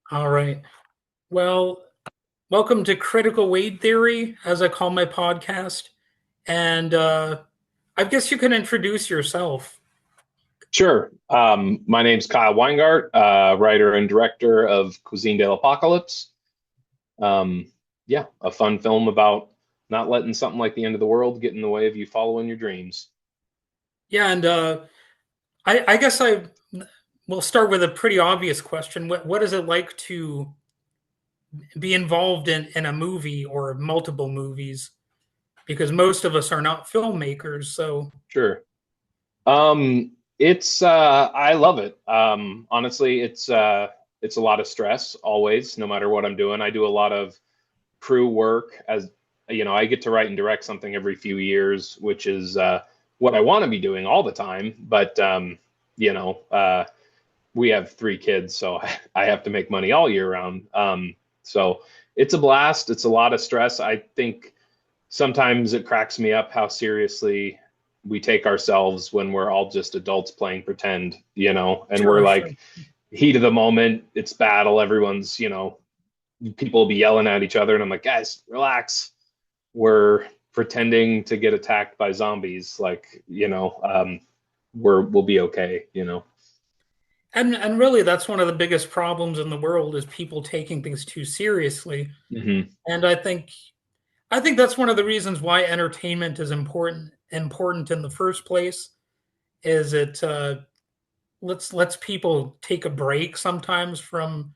All right. Well, welcome to Critical Weight Theory, as I call my podcast. And I guess you can introduce yourself. Sure. My name's Kyle Weingart, writer and director of Cuisine de Pocalypse. Yeah, a fun film about not letting something like the end of the world get in the way of you following your dreams. Yeah, and I guess I will start with a pretty obvious question. What is it like to be involved in a movie or multiple movies? Because most of us are not filmmakers. So, Sure. It's I love it. Honestly, it's a lot of stress always, no matter what I'm doing. I do a lot of crew work as I get to write and direct something every few years, which is what I want to be doing all the time. But you know, uh, we have three kids, so I have to make money all year round. So it's a blast. It's a lot of stress. I think sometimes it cracks me up how seriously we take ourselves when we're all just adults playing pretend, and we're sure, sure. like heat of the moment, it's battle, everyone's, people will be yelling at each other, and I'm like, guys, relax. We're pretending to get attacked by zombies. Like, we'll be okay. And really, that's one of the biggest problems in the world is people taking things too seriously. Hmm. And I think that's one of the reasons why entertainment is important in the first place. Is it lets people take a break sometimes from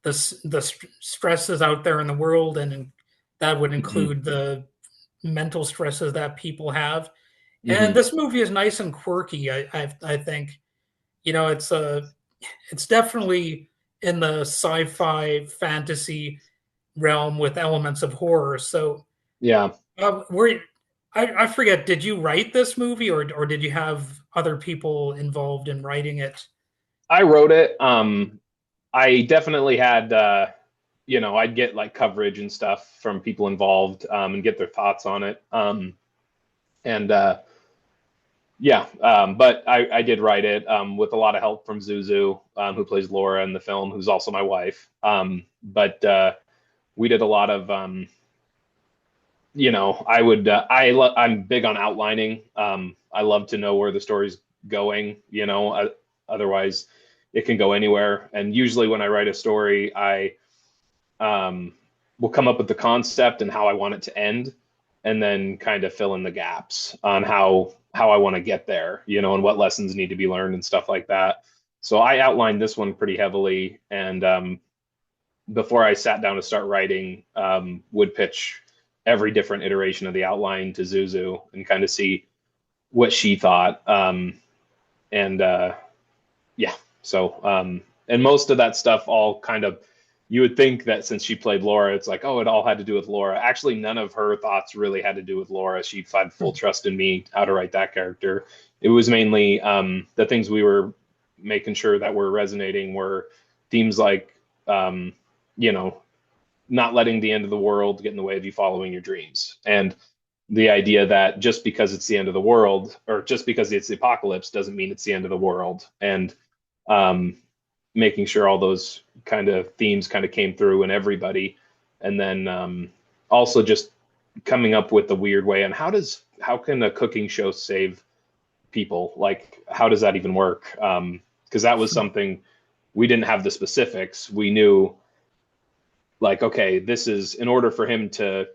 the stresses out there in the world, and that would Hmm. include the mental stresses that people have. And Hmm. this movie is nice and quirky. I think it's definitely in the sci-fi fantasy realm with elements of horror. So Yeah, were I forget, did you write this movie, or did you have other people involved in writing it? I wrote it. I definitely had, I'd get like coverage and stuff from people involved, and get their thoughts on it. And Yeah, but I did write it with a lot of help from Zuzu, who plays Laura in the film, who's also my wife. But we did a lot of, I'm big on outlining. I love to know where the story's going. Otherwise it can go anywhere. And usually when I write a story, I um, will come up with the concept and how I want it to end, and then kind of fill in the gaps on how I want to get there, and what lessons need to be learned and stuff like that. So I outlined this one pretty heavily, and before I sat down to start writing, would pitch every different iteration of the outline to Zuzu and kind of see what she thought. And Yeah, so and most of that stuff all kind of, you would think that since she played Laura, it's like, oh, it all had to do with Laura. Actually, none of her thoughts really had to do with Laura. She had full trust in me how to write that character. It was mainly the things we were making sure that were resonating were themes like, um, you know, not letting the end of the world get in the way of you following your dreams. And the idea that just because it's the end of the world, or just because it's the apocalypse, doesn't mean it's the end of the world. And um, making sure all those kind of themes kind of came through in everybody, and then also just coming up with the weird way on how can a cooking show save people? Like, how does that even work? Because that was something we didn't have the specifics. We knew, like, okay, this is in order for him to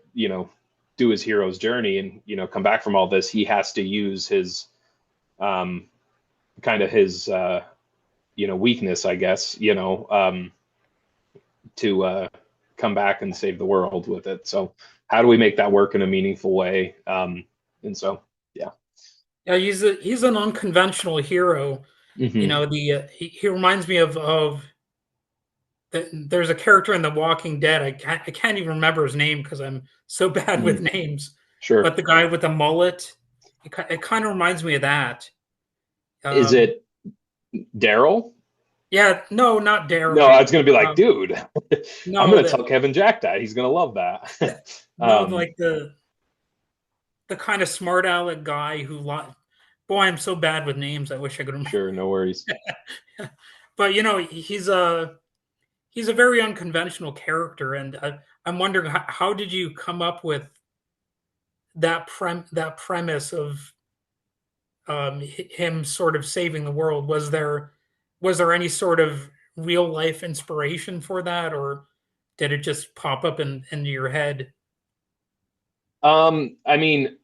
do his hero's journey and come back from all this, he has to use his um, kind of his weakness, I guess, to come back and save the world with it. So how do we make that work in a meaningful way? And so, yeah. Yeah, he's an unconventional hero. Hmm. He reminds me of there's a character in The Walking Dead. I can't even remember his name because I'm so bad with Hmm. names. Sure. But the guy with the mullet, it kind of reminds me of that. Is Um, it Daryl? yeah, no, not No, I Daryl. was going to be like, Um, dude, I'm no, going to tell Kevin Jack that. He's going to love that. no, um, like the kind of smart aleck guy boy, I'm so bad with names. I wish I could remember. sure, no worries. But he's he's a very unconventional character, and I'm wondering how did you come up with that premise of him sort of saving the world? Was there any sort of real life inspiration for that, or did it just pop up into your head? I mean,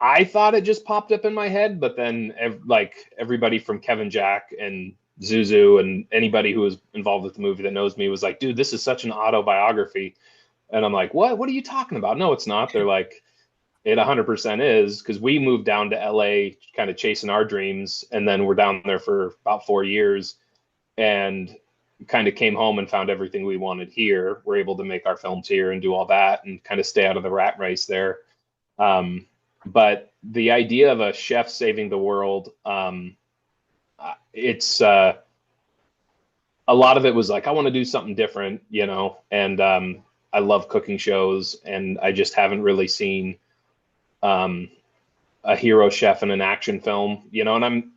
I thought it just popped up in my head, but then like everybody from Kevin Jack and Zuzu and anybody who was involved with the movie that knows me was like, dude, this is such an autobiography. And I'm like, what? What are you talking about? No, it's not. They're like, it 100% is, because we moved down to LA kind of chasing our dreams. And then we're down there for about 4 years and kind of came home and found everything we wanted here. We're able to make our films here and do all that and kind of stay out of the rat race there. Um, but the idea of a chef saving the world, it's a lot of it was like, I want to do something different, you know, and I love cooking shows, and I just haven't really seen um, a hero chef in an action film, you know, and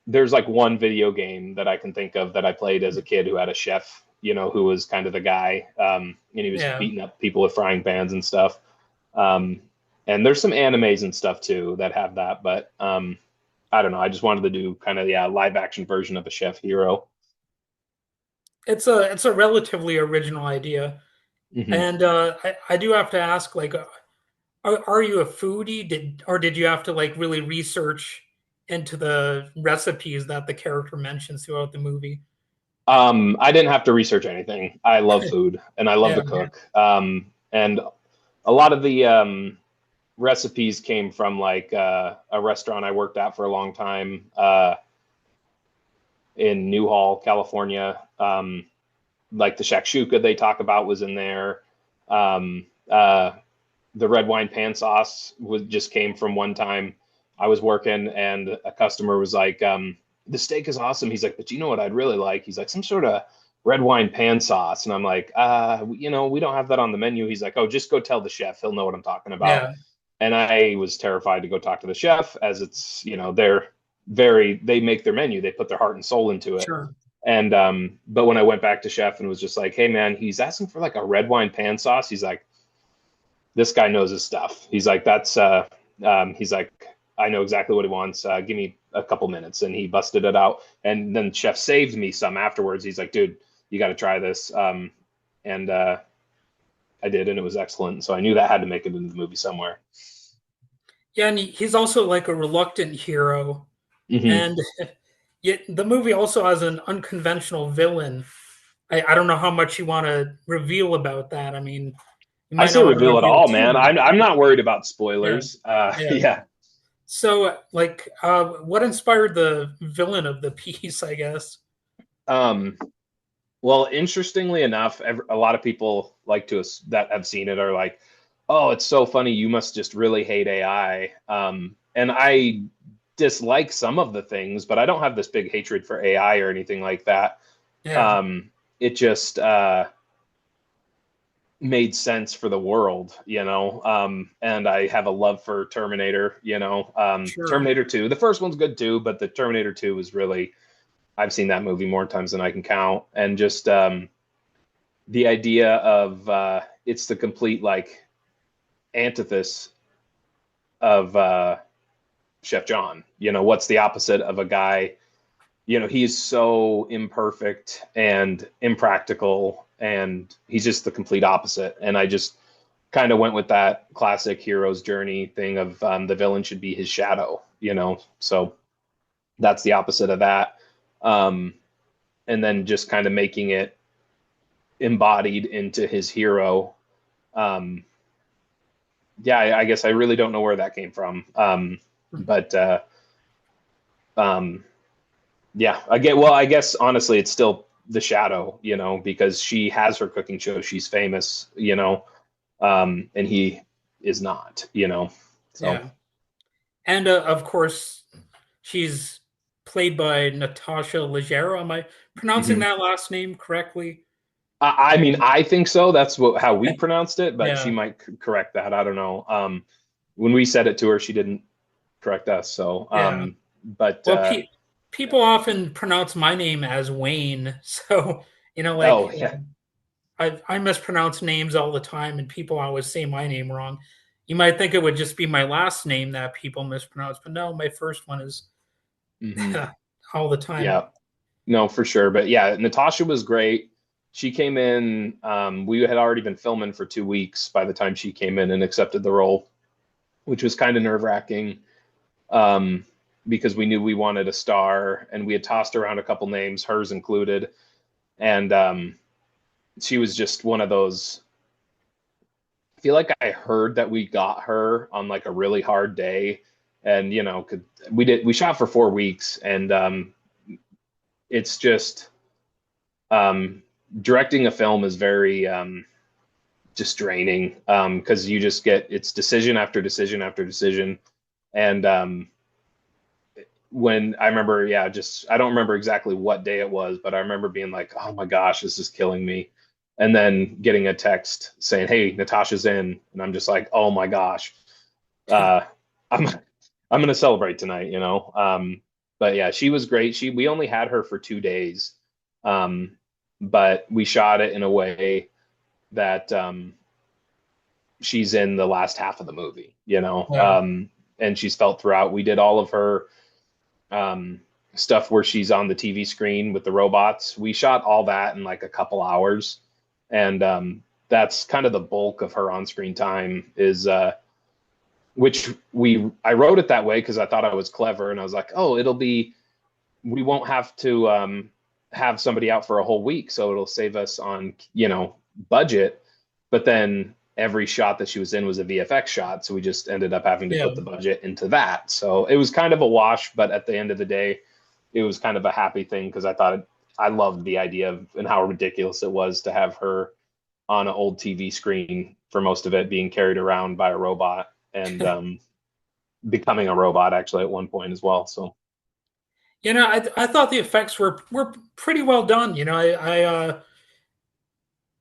there's like one video game that I can think of that I played as a kid who had a chef, you know, who was kind of the guy, and he was Yeah, beating up people with frying pans and stuff. Um, and there's some animes and stuff too that have that, but I don't know. I just wanted to do kind of the live action version of a chef hero. it's a relatively original idea, Hmm. and I do have to ask, like, are you a foodie? Did you have to like really research into the recipes that the character mentions throughout the movie? I didn't have to research anything. I love food and I love Yeah, to cook. And a lot of the recipes came from like a restaurant I worked at for a long time in Newhall, California. Like the shakshuka they talk about was in there. Um, uh, the red wine pan sauce just came from one time I was working and a customer was like, the steak is awesome. He's like, but you know what I'd really like? He's like, some sort of red wine pan sauce. And I'm like, you know, we don't have that on the menu. He's like, oh, just go tell the chef. He'll know what I'm talking about. yeah, And I was terrified to go talk to the chef, as it's, you know, they make their menu, they put their heart and soul into it. sure. And but when I went back to chef and was just like, hey man, he's asking for like a red wine pan sauce. He's like, this guy knows his stuff. He's like, he's like, I know exactly what he wants. Give me a couple minutes. And he busted it out. And then chef saved me some afterwards. He's like, dude, you got to try this. And I did, and it was excellent. So I knew that had to make it into the movie somewhere. Yeah, and he's also like a reluctant hero, Hmm. and yet the movie also has an unconventional villain. I don't know how much you want to reveal about that. I mean, you I might say not want to reveal it reveal all, too man. much. I'm not worried about Yeah, spoilers. yeah. Yeah. So, like, what inspired the villain of the piece? I guess. Um, well, interestingly enough, a lot of people like to us that have seen it are like, "Oh, it's so funny. You must just really hate AI." And I dislike some of the things, but I don't have this big hatred for AI or anything like that. Yeah, It just made sense for the world, you know. And I have a love for Terminator, you know. sure. Terminator 2. The first one's good too, but the Terminator 2 was really, I've seen that movie more times than I can count. And just the idea of it's the complete like antithesis of Chef John. You know, what's the opposite of a guy? You know, he's so imperfect and impractical, and he's just the complete opposite. And I just kind of went with that classic hero's journey thing of the villain should be his shadow, you know. So that's the opposite of that. Um, and then just kind of making it embodied into his hero. Um, yeah, I guess I really don't know where that came from. But um, yeah, I get. Well, I guess honestly, it's still the shadow, you know, because she has her cooking show. She's famous, you know, and he is not, you know. So Yeah, and of course, she's played by Natasha Leggero. Am I pronouncing mhm. that last name correctly? I mean, I think so. That's how we pronounced it, but she Yeah, might correct that. I don't know. When we said it to her, she didn't correct us. So, yeah. but Well, yeah. people often pronounce my name as Wayne, so Oh yeah. I mispronounce names all the time, and people always say my name wrong. You might think it would just be my last name that people mispronounce, but no, my first one is Hmm. all the time. Yeah. No, for sure. But yeah, Natasha was great. She came in. We had already been filming for 2 weeks by the time she came in and accepted the role, which was kind of nerve-wracking, um, because we knew we wanted a star, and we had tossed around a couple names, hers included, and she was just one of those. I feel like I heard that we got her on like a really hard day, and we shot for 4 weeks, and it's just directing a film is very just draining, because you just get it's decision after decision after decision, and when I remember, yeah, just I don't remember exactly what day it was, but I remember being like, oh my gosh, this is killing me. And then getting a text saying, hey, Natasha's in. And I'm just like, oh my gosh. Uh, I'm I'm gonna celebrate tonight, you know. But yeah, she was great. We only had her for 2 days. Um, but we shot it in a way that she's in the last half of the movie, you know. Yeah. And she's felt throughout. We did all of her stuff where she's on the TV screen with the robots. We shot all that in like a couple hours, and that's kind of the bulk of her on-screen time. Is which I wrote it that way because I thought I was clever, and I was like, oh, we won't have to have somebody out for a whole week, so it'll save us on budget. But then every shot that she was in was a VFX shot, so we just ended up having to Yeah. put the budget into that. So it was kind of a wash, but at the end of the day, it was kind of a happy thing because I loved the idea of and how ridiculous it was to have her on an old TV screen for most of it, being carried around by a robot, and becoming a robot actually at one point as well. So I thought the effects were pretty well done.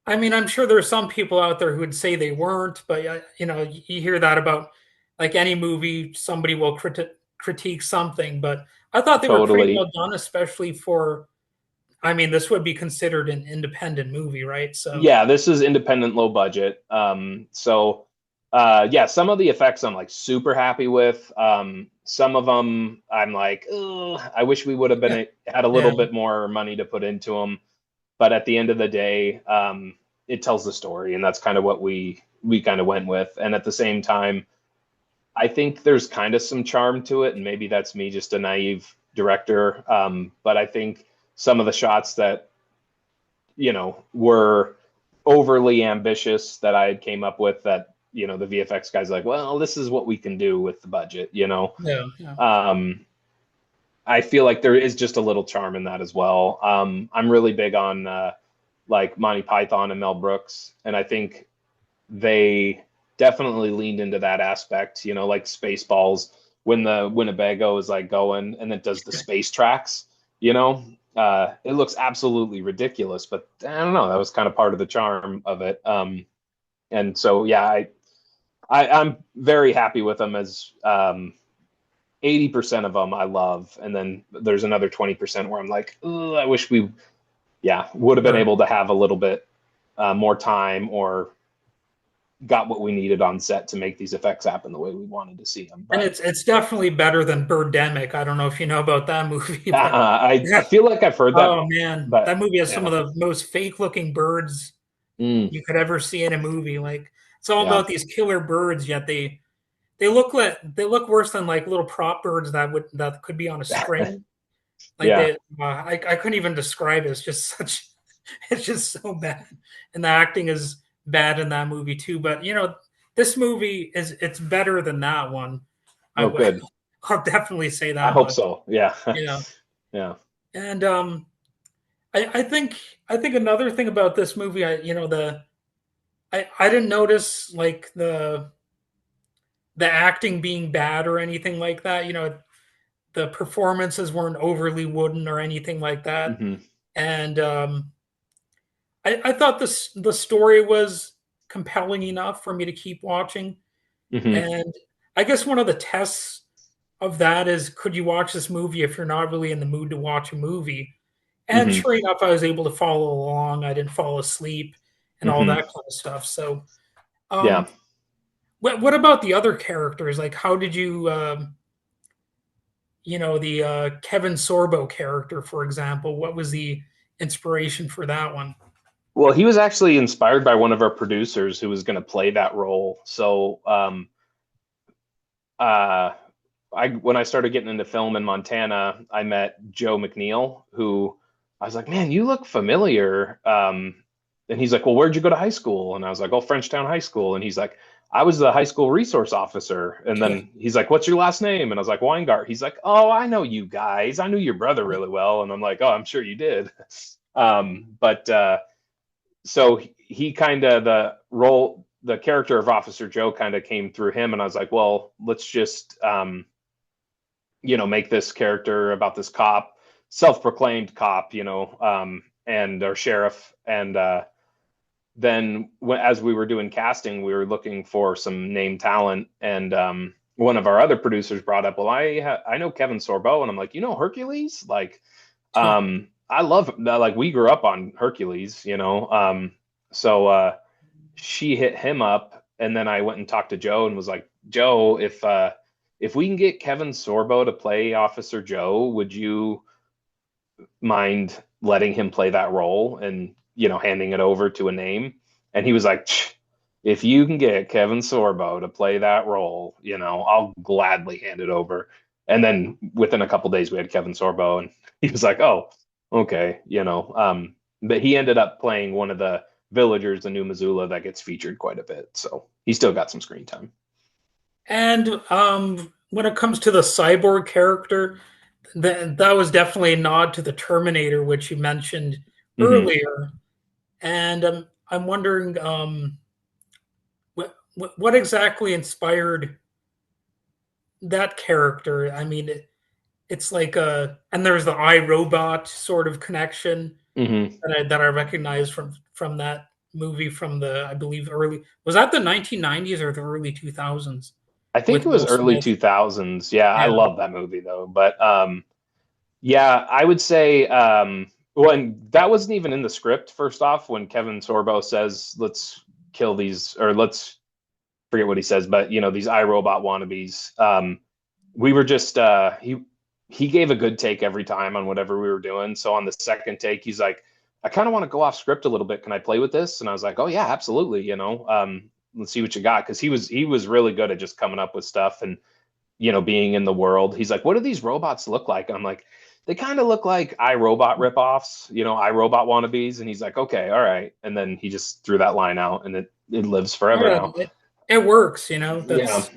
I mean, I'm sure there are some people out there who would say they weren't, but you hear that about like any movie, somebody will critique something. But I thought they were pretty totally. well done, especially for. I mean, this would be considered an independent movie, right? So Yeah, this is independent, low budget. Yeah, some of the effects I'm like super happy with. Some of them I'm like, ugh, I wish we would have had a yeah, little bit more money to put into them. But at the end of the day, it tells the story, and that's kind of what we kind of went with. And at the same time, I think there's kind of some charm to it, and maybe that's me, just a naive director. But I think some of the shots that were overly ambitious that I came up with, that the VFX guys like, well, this is what we can do with the budget. yeah, yeah. Um, I feel like there is just a little charm in that as well. I'm really big on like Monty Python and Mel Brooks, and I think they definitely leaned into that aspect. Like Spaceballs, when the Winnebago is like going and it does the space tracks. It looks absolutely ridiculous, but I don't know. That was kind of part of the charm of it. And so, yeah, I'm very happy with them. As 80% of them I love, and then there's another 20% where I'm like, oh, I wish we, yeah, would have been Sure. able to have a little bit more time, or got what we needed on set to make these effects happen the way we wanted to see them. And But it's definitely better than Birdemic. I don't know if you know about that movie, but I feel like I've heard that, oh man, that but movie has some yeah. of the most fake looking birds Mm, you could ever see in a movie. Like it's all yeah. about these killer birds, yet they look worse than like little prop birds that could be on a string. Like Yeah. I couldn't even describe it. It's just such, it's just so bad, and the acting is bad in that movie too. But this movie it's better than that one. I Oh, will good. I'll definitely say I that hope much. so. Yeah. Yeah, Yeah. and I think another thing about this movie, I didn't notice like the acting being bad or anything like that. The performances weren't overly wooden or anything like that. Hmm. And I thought the story was compelling enough for me to keep watching. Hmm. And I guess one of the tests of that is, could you watch this movie if you're not really in the mood to watch a movie? And Hmm. sure enough, I was able to follow along. I didn't fall asleep and all Hmm. that kind of stuff. So, Yeah. um, what about the other characters? Like, how did you, the Kevin Sorbo character, for example? What was the inspiration for that one? Well, he was actually inspired by one of our producers who was going to play that role. So, uh, I when I started getting into film in Montana, I met Joe McNeil, who I was like, "Man, you look familiar." And he's like, "Well, where'd you go to high school?" And I was like, "Oh, Frenchtown High School." And he's like, "I was the high school resource officer." And then he's like, "What's your last name?" And I was like, "Weingart." He's like, "Oh, I know you guys. I knew your brother really well." And I'm like, "Oh, I'm sure you did." But so he kind of the character of Officer Joe kind of came through him, and I was like, well, let's just make this character about this cop, self-proclaimed cop, and our sheriff, and then as we were doing casting, we were looking for some name talent, and one of our other producers brought up, well, I know Kevin Sorbo, and I'm like, Hercules, like, I love like we grew up on Hercules, so she hit him up, and then I went and talked to Joe and was like, Joe, if we can get Kevin Sorbo to play Officer Joe, would you mind letting him play that role and handing it over to a name? And he was like, if you can get Kevin Sorbo to play that role, I'll gladly hand it over. And then within a couple days, we had Kevin Sorbo, and he was like, oh, okay, but he ended up playing one of the villagers in New Missoula that gets featured quite a bit. So he still got some screen time. And when it comes to the cyborg character, that was definitely a nod to the Terminator, which you mentioned Hmm. earlier. And I'm wondering what exactly inspired that character. I mean, it's like and there's the iRobot sort of connection Hmm. that I recognize from that movie from the I believe early was that the 1990s or the early 2000s I think with it was Will early Smith. 2000s. Yeah, I Yeah. love that movie though. But yeah, I would say when that wasn't even in the script, first off, when Kevin Sorbo says, let's kill these, or let's forget what he says, but these iRobot wannabes. We were just he gave a good take every time on whatever we were doing. So on the second take, he's like, I kind of want to go off script a little bit. Can I play with this? And I was like, oh yeah, absolutely. Let's see what you got. Cause he was really good at just coming up with stuff and being in the world. He's like, what do these robots look like? And I'm like, they kind of look like iRobot ripoffs, iRobot wannabes. And he's like, okay, all right. And then he just threw that line out, and it lives forever Yeah, now. it works, Yeah. That's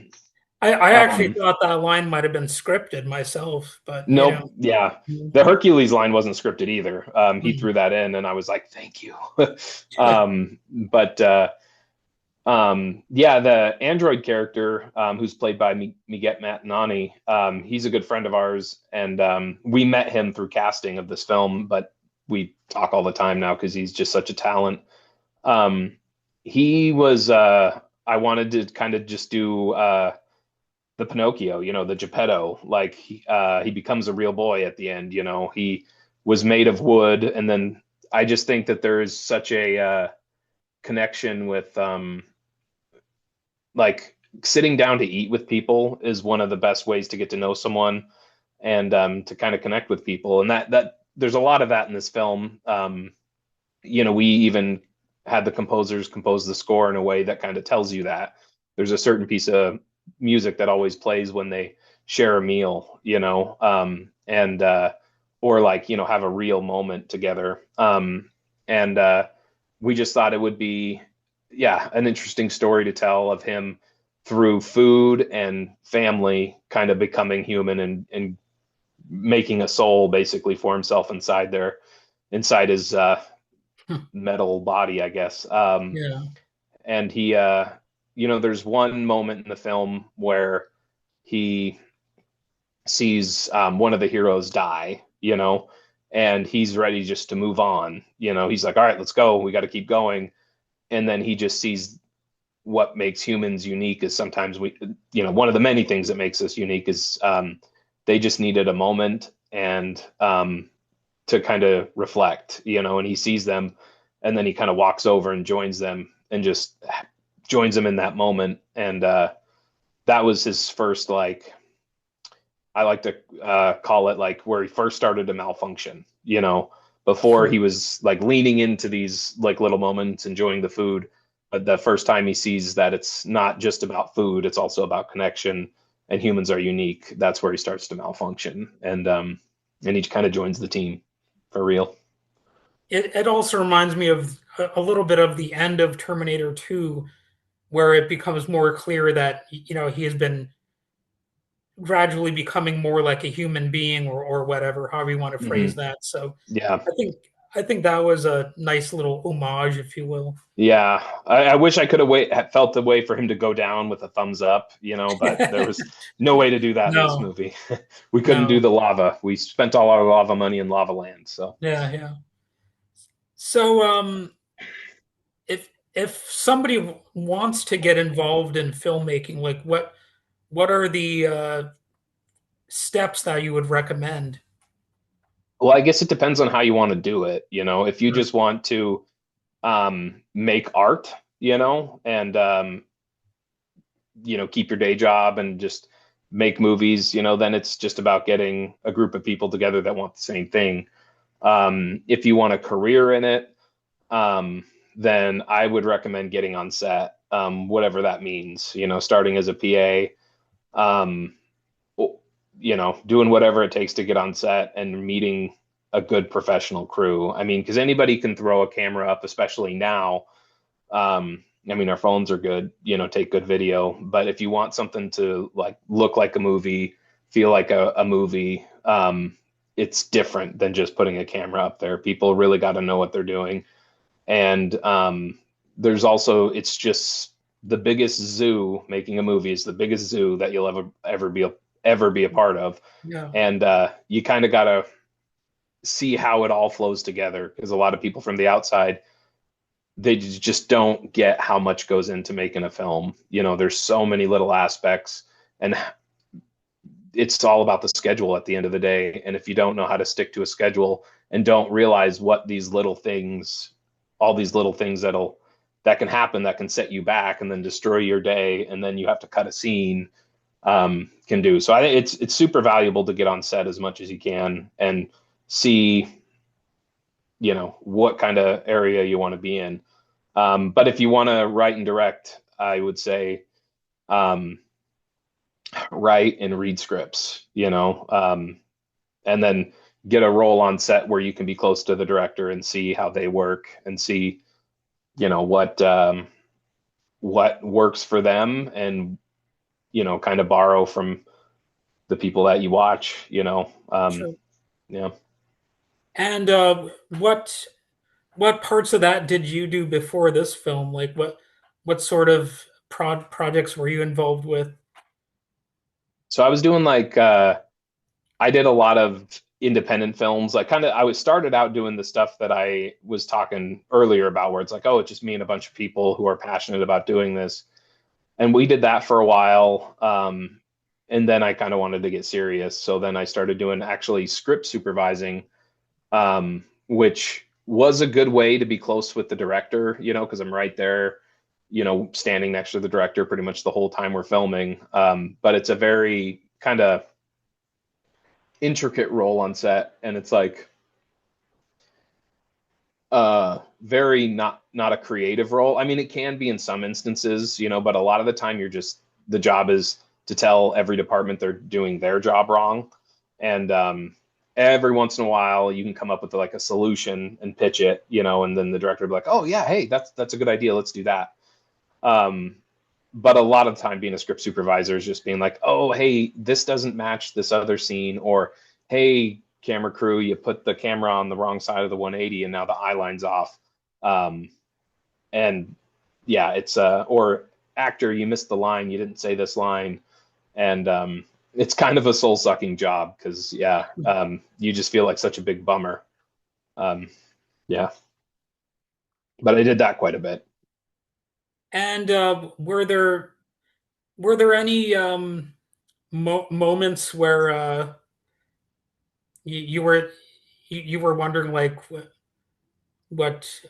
I actually Um, thought that line might have been scripted myself, but nope. Yeah. The Hercules line wasn't scripted either. He mm, threw that in, and I was like, thank you. But yeah, the android character, who's played by Miget Matanani, he's a good friend of ours, and we met him through casting of this film, but we talk all the time now because he's just such a talent. Um, he was, I wanted to kind of just do the Pinocchio, the Geppetto, like he becomes a real boy at the end. He was made of wood, and then I just think that there is such a connection with like sitting down to eat with people is one of the best ways to get to know someone and to kind of connect with people, and that there's a lot of that in this film. We even had the composers compose the score in a way that kind of tells you that there's a certain piece of music that always plays when they share a meal, and or like have a real moment together. And we just thought it would be, yeah, an interesting story to tell of him through food and family kind of becoming human and making a soul basically for himself inside his metal body, I guess. yeah. And he, there's one moment in the film where he sees one of the heroes die, and he's ready just to move on. He's like, all right, let's go. We got to keep going. And then he just sees what makes humans unique is sometimes one of the many things that makes us unique is they just needed a moment and to kind of reflect, and he sees them, and then he kind of walks over and joins them and just joins them in that moment. And that was his first, like, I like to call it like where he first started to malfunction, before Sure. he was like leaning into these like little moments, enjoying the food. But the first time he sees that it's not just about food, it's also about connection, and humans are unique. That's where he starts to malfunction, and he kind of joins the team for real. It also reminds me of a little bit of the end of Terminator 2, where it becomes more clear that he has been gradually becoming more like a human being, or whatever, however you want to phrase Hmm. that. So Yeah. I think I think that was a nice little homage, if you will. Yeah, I wish I could have felt the way for him to go down with a thumbs up, but there was no way to do that in this No, movie. We couldn't do no, the lava. We spent all our lava money in Lava Land. So, yeah, yeah. So if somebody wants to get involved in filmmaking, like what are the steps that you would recommend? well, I guess it depends on how you want to do it. If you Sure. just want to make art, and keep your day job and just make movies, then it's just about getting a group of people together that want the same thing. If you want a career in it, um, then I would recommend getting on set, whatever that means, starting as a PA, um, doing whatever it takes to get on set and meeting a good professional crew. I mean, because anybody can throw a camera up, especially now. I mean, our phones are good, take good video, but if you want something to like look like a movie, feel like a movie, it's different than just putting a camera up there. People really got to know what they're doing. And there's also, it's just the biggest zoo. Making a movie is the biggest zoo that you'll ever be a part of. Yeah, And you kind of got to see how it all flows together, because a lot of people from the outside, they just don't get how much goes into making a film. There's so many little aspects, and it's all about the schedule at the end of the day. And if you don't know how to stick to a schedule and don't realize what these little things, all these little things that can happen, that can set you back and then destroy your day, and then you have to cut a scene, can do. So I think it's super valuable to get on set as much as you can and see, what kind of area you want to be in. But if you want to write and direct, I would say um, write and read scripts, and then get a role on set where you can be close to the director and see how they work and see, what works for them, and kind of borrow from the people that you watch. sure. Yeah. And what parts of that did you do before this film? Like what sort of projects were you involved with? So I was doing like I did a lot of independent films. Like kind of, I was started out doing the stuff that I was talking earlier about, where it's like, oh, it's just me and a bunch of people who are passionate about doing this. And we did that for a while. And then I kind of wanted to get serious. So then I started doing actually script supervising, which was a good way to be close with the director, because I'm right there, standing next to the director pretty much the whole time we're filming. But it's a very kind of intricate role on set, and it's like very not a creative role. I mean, it can be in some instances, but a lot of the time the job is to tell every department they're doing their job wrong. And every once in a while you can come up with like a solution and pitch it, and then the director will be like, oh yeah, hey, that's a good idea, let's do that. um but a lot of the time, being a script supervisor is just being like, oh, hey, this doesn't match this other scene, or hey, camera crew, you put the camera on the wrong side of the 180 and now the eye line's off. And yeah, it's or actor, you missed the line, you didn't say this line. And it's kind of a soul sucking job, because yeah, you just feel like such a big bummer. um, yeah, but I did that quite a bit. And were there any moments where you were you were wondering like what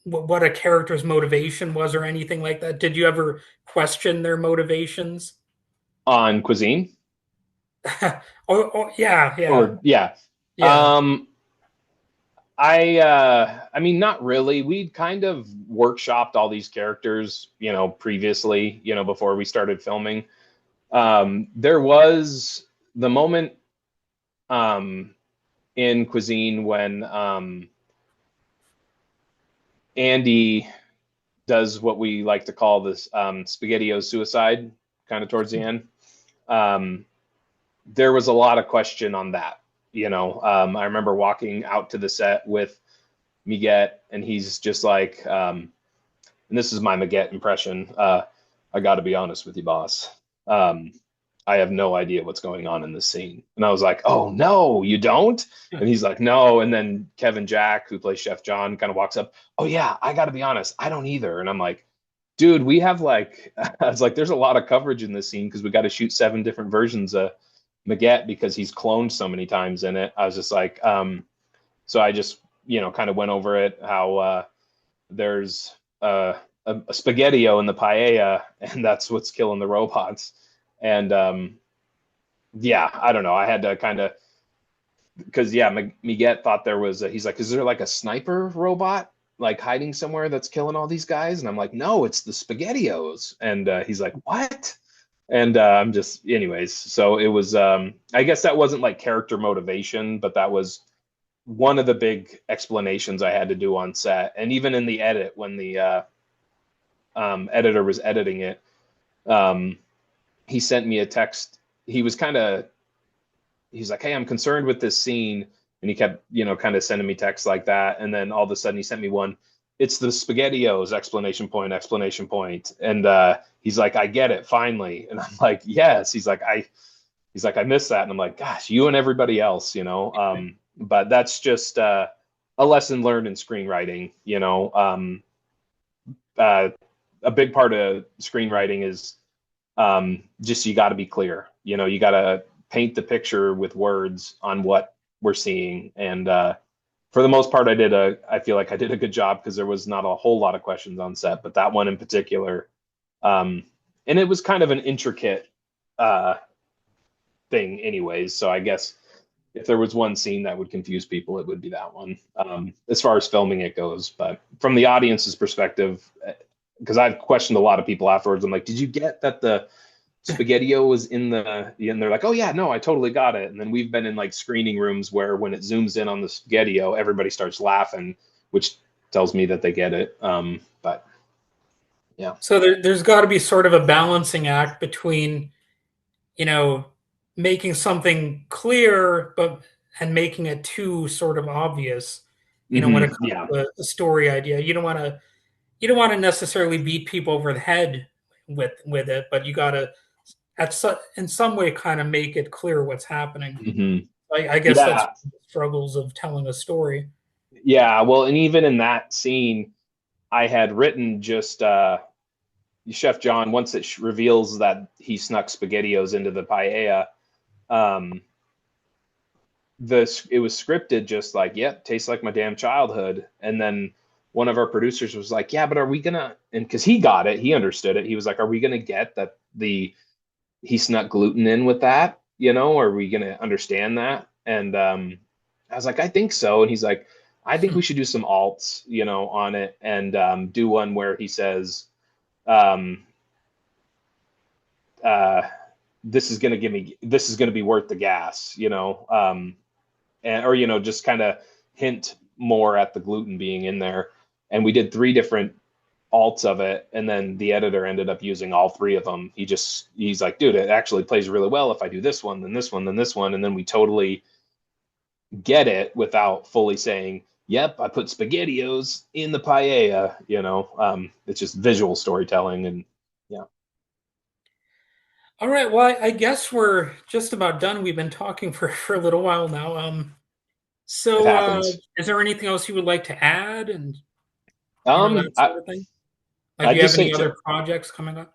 what a character's motivation was or anything like that? Did you ever question their motivations? On Cuisine. Oh, yeah, yeah, Or yeah. yeah. Um, I mean, not really. We'd kind of workshopped all these characters, previously, before we started filming. There was the moment um in Cuisine when Andy does what we like to call this SpaghettiOs suicide, kind of towards the end. Um, there was a lot of question on that. I remember walking out to the set with Miguet, and he's just like, and this is my Miguet impression. I got to be honest with you, boss. Um, I have no idea what's going on in this scene. And I was like, oh, no, you don't? And he's like, no. And then Kevin Jack, who plays Chef John, kind of walks up, oh, yeah, I got to be honest. I don't either. And I'm like, dude, we have like, I was like, there's a lot of coverage in this scene because we got to shoot 7 different versions of Miguet because he's cloned so many times in it. I was just like, so I just, kind of went over it, how there's a spaghettio in the paella, and that's what's killing the robots. And yeah, I don't know. I had to kind of, because yeah, Miguet thought there was. He's like, is there like a sniper robot like hiding somewhere that's killing all these guys? And I'm like, no, it's the spaghettios. And he's like, what? And I'm just, anyways. So it was. I guess that wasn't like character motivation, but that was one of the big explanations I had to do on set, and even in the edit when the editor was editing it, um, he sent me a text. He's like, hey, I'm concerned with this scene. And he kept, kind of sending me texts like that. And then all of a sudden he sent me one. It's the SpaghettiOs, exclamation point, exclamation point. And he's like, I get it, finally. And I'm like, yes. He's like, I missed that. And I'm like, gosh, you and everybody else, but that's just a lesson learned in screenwriting, a big part of screenwriting is just you got to be clear. You got to paint the picture with words on what we're seeing. And for the most part, I feel like I did a good job because there was not a whole lot of questions on set, but that one in particular, and it was kind of an intricate thing, anyways. So I guess if there was one scene that would confuse people, it would be that one, as far as filming it goes. But from the audience's perspective, because I've questioned a lot of people afterwards, I'm like, did you get that the spaghettio was in the, and they're like, oh yeah, no, I totally got it. And then we've been in like screening rooms where when it zooms in on the spaghettio, everybody starts laughing, which tells me that they get it. But yeah. So there's got to be sort of a balancing act between, you know, making something clear, but and making it too sort of obvious. When it comes Yeah. to the story idea, you don't want to necessarily beat people over the head with it, but you got to in some way kind of make it clear what's happening. hmm I guess that's Yeah. the struggles of telling a story. Yeah. Well, and even in that scene, I had written just Chef John, once it reveals that he snuck spaghettios into the paella, um, it was scripted just like, yep, tastes like my damn childhood. And then one of our producers was like, yeah, but are we gonna, and because he got it, he understood it, he was like, are we gonna get that he snuck gluten in with that, are we gonna understand that? And I was like, I think so. And he's like, I think we should do some alts, on it, and do one where he says, um, uh, this is gonna be worth the gas, and or just kind of hint more at the gluten being in there. And we did 3 different alts of it, and then the editor ended up using all 3 of them. He's like, dude, it actually plays really well if I do this one, then this one, then this one, and then we totally get it without fully saying, yep, I put spaghettios in the paella. It's just visual storytelling. And yeah, All right. Well, I guess we're just about done. We've been talking for a little while now. it So, happens. is there anything else you would like to add, and that I sort of thing? Like, I do you have just say any other projects coming up?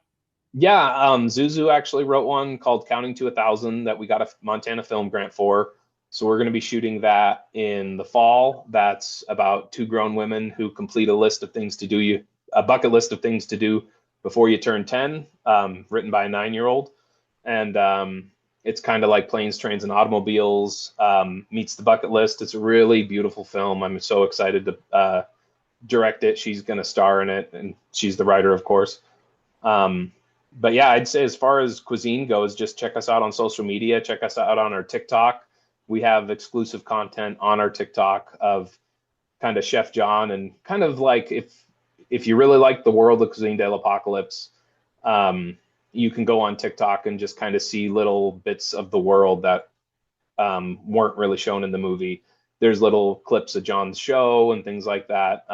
yeah, Zuzu actually wrote one called Counting to 1,000 that we got a Montana Film Grant for. So we're going to be shooting that in the fall. That's about two grown women who complete a bucket list of things to do before you turn 10, written by a 9-year-old. And it's kind of like Planes, Trains, and Automobiles meets the bucket list. It's a really beautiful film. I'm so excited to direct it. She's going to star in it, and she's the writer, of course. Um, but yeah, I'd say as far as Cuisine goes, just check us out on social media. Check us out on our TikTok. We have exclusive content on our TikTok of kind of Chef John, and kind of like if you really like the world of Cuisine de l'Apocalypse, you can go on TikTok and just kind of see little bits of the world that weren't really shown in the movie. There's little clips of John's show and things like that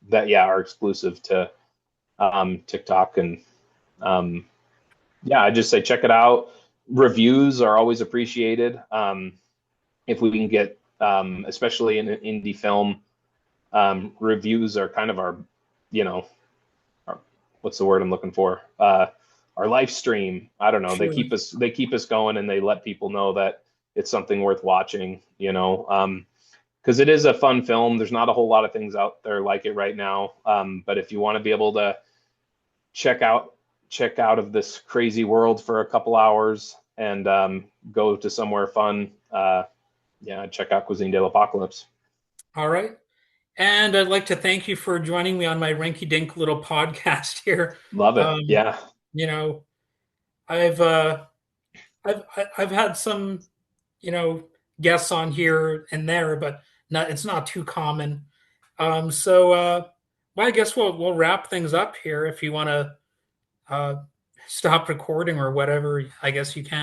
that yeah are exclusive to TikTok. And yeah, I just say check it out. Reviews are always appreciated. If we can get, especially in an indie film, reviews are kind of our, you know, our, what's the word I'm looking for? Our live stream. I don't know. Sure. They keep us going, and they let people know that it's something worth watching. You know, because it is a fun film. There's not a whole lot of things out there like it right now. But if you want to be able to check out of this crazy world for a couple hours and go to somewhere fun, yeah, check out Cuisine de l'Apocalypse. All right. And I'd like to thank you for joining me on my rinky dink little podcast here. Love it. Um, Yeah. you know, I've uh, I've had some, guests on here and there, but it's not too common. Well, I guess we'll wrap things up here. If you want to stop recording or whatever, I guess you can.